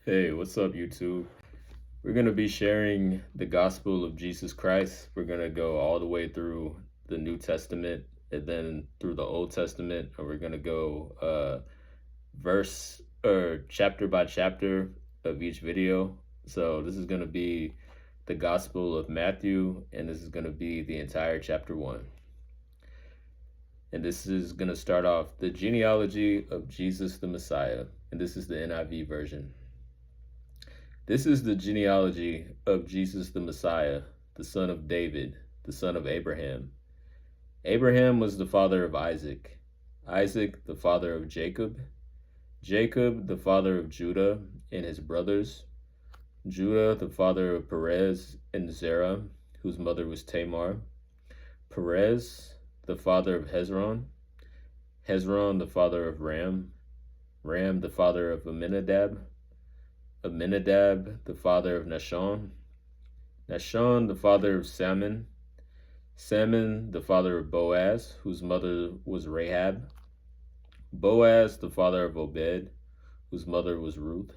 Hey, what's up, YouTube? We're going to be sharing the gospel of Jesus Christ. We're going to go all the way through the New Testament and then through the Old Testament, and we're going to go verse or chapter by chapter of each video. So this is going to be the gospel of Matthew, and this is going to be the entire chapter 1. And this is going to start off the genealogy of Jesus the Messiah, and this is the NIV version. This is the genealogy of Jesus the Messiah, the son of David, the son of Abraham. Abraham was the father of Isaac, Isaac the father of Jacob, Jacob the father of Judah and his brothers, Judah the father of Perez and Zerah, whose mother was Tamar, Perez the father of Hezron, Hezron the father of Ram, Ram the father of Amminadab, Amminadab the father of Nahshon, Nahshon the father of Salmon, Salmon the father of Boaz, whose mother was Rahab, Boaz the father of Obed, whose mother was Ruth,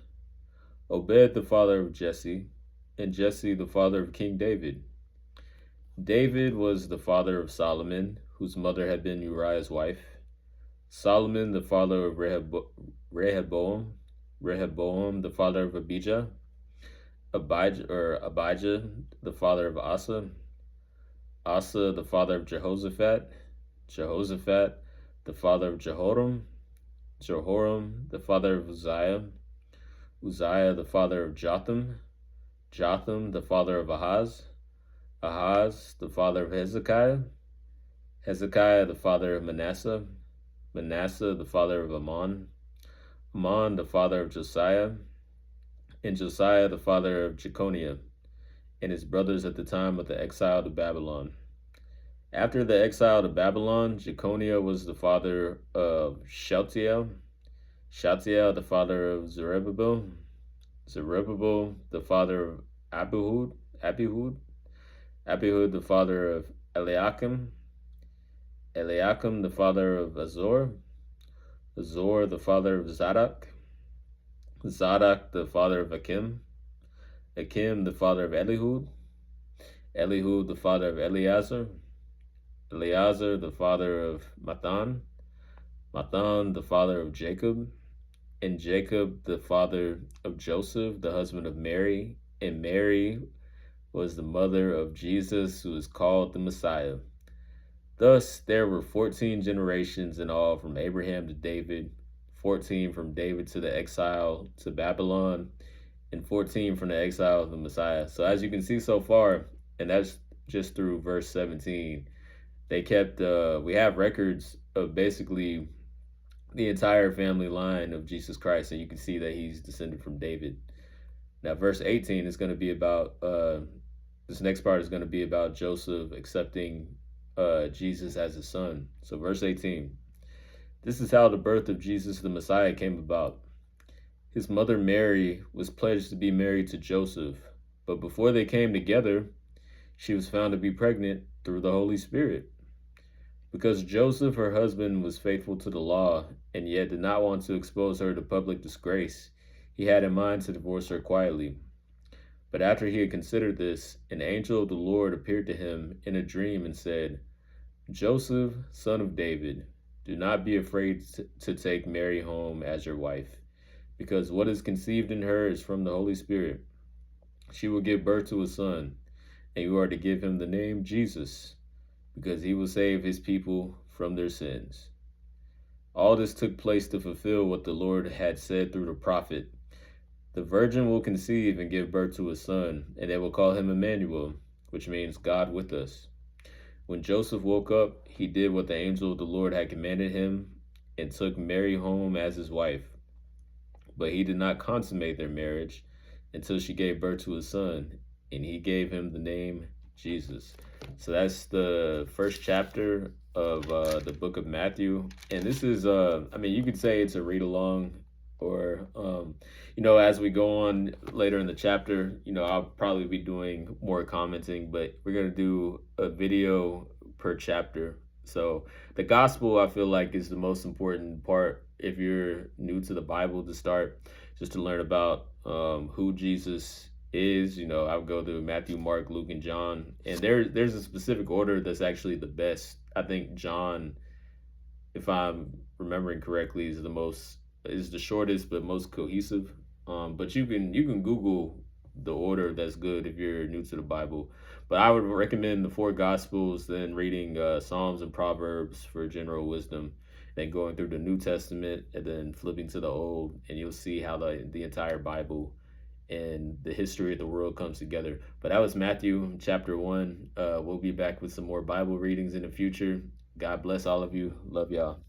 Obed the father of Jesse, and Jesse the father of King David. David was the father of Solomon, whose mother had been Uriah's wife, Solomon the father of Rehoboam, Rehoboam the father of Abijah, Abijah the father of Asa, Asa the father of Jehoshaphat, Jehoshaphat the father of Jehoram, Jehoram the father of Uzziah, Uzziah the father of Jotham, Jotham the father of Ahaz, Ahaz the father of Hezekiah, Hezekiah the father of Manasseh, Manasseh the father of Ammon, Ammon the father of Josiah, and Josiah the father of Jeconiah, and his brothers at the time of the exile to Babylon. After the exile to Babylon, Jeconiah was the father of Shealtiel, Shealtiel the father of Zerubbabel, Zerubbabel the father of Abihud, Abihud the father of Eliakim, Eliakim the father of Azor, Azor the father of Zadok, Zadok the father of Achim, Achim the father of Elihud, Elihud the father of Eleazar, Eleazar the father of Mathan, Mathan the father of Jacob, and Jacob the father of Joseph, the husband of Mary, and Mary was the mother of Jesus, who is called the Messiah. Thus, there were 14 generations in all from Abraham to David, 14 from David to the exile to Babylon, and 14 from the exile of the Messiah. So as you can see so far, and that's just through verse 17, they kept, we have records of basically the entire family line of Jesus Christ, and you can see that he's descended from David. Now, verse 18 is going to be about, this next part is going to be about Joseph accepting Jesus as his son. So verse 18, this is how the birth of Jesus the Messiah came about. His mother Mary was pledged to be married to Joseph, but before they came together, she was found to be pregnant through the Holy Spirit. Because Joseph, her husband, was faithful to the law and yet did not want to expose her to public disgrace, he had in mind to divorce her quietly. But after he had considered this, an angel of the Lord appeared to him in a dream and said, Joseph, son of David, do not be afraid to take Mary home as your wife, because what is conceived in her is from the Holy Spirit. She will give birth to a son, and you are to give him the name Jesus, because he will save his people from their sins. All this took place to fulfill what the Lord had said through the prophet. The virgin will conceive and give birth to a son, and they will call him Emmanuel, which means God with us. When Joseph woke up, he did what the angel of the Lord had commanded him and took Mary home as his wife. But he did not consummate their marriage until she gave birth to a son, and he gave him the name Jesus. So that's the first chapter of the book of Matthew. And this is, I mean, you could say it's a read along, or, as we go on later in the chapter, I'll probably be doing more commenting, but we're going to do a video per chapter. So the gospel, I feel like, is the most important part if you're new to the Bible to start, just to learn about who Jesus is. I would go through Matthew, Mark, Luke, and John, and there's a specific order that's actually the best. I think John, if I'm remembering correctly, is the shortest but most cohesive. But you can Google the order that's good if you're new to the Bible. But I would recommend the four Gospels, then reading Psalms and Proverbs for general wisdom, then going through the New Testament and then flipping to the Old, and you'll see how the entire Bible and the history of the world comes together. But that was Matthew chapter 1. We'll be back with some more Bible readings in the future. God bless all of you. Love y'all.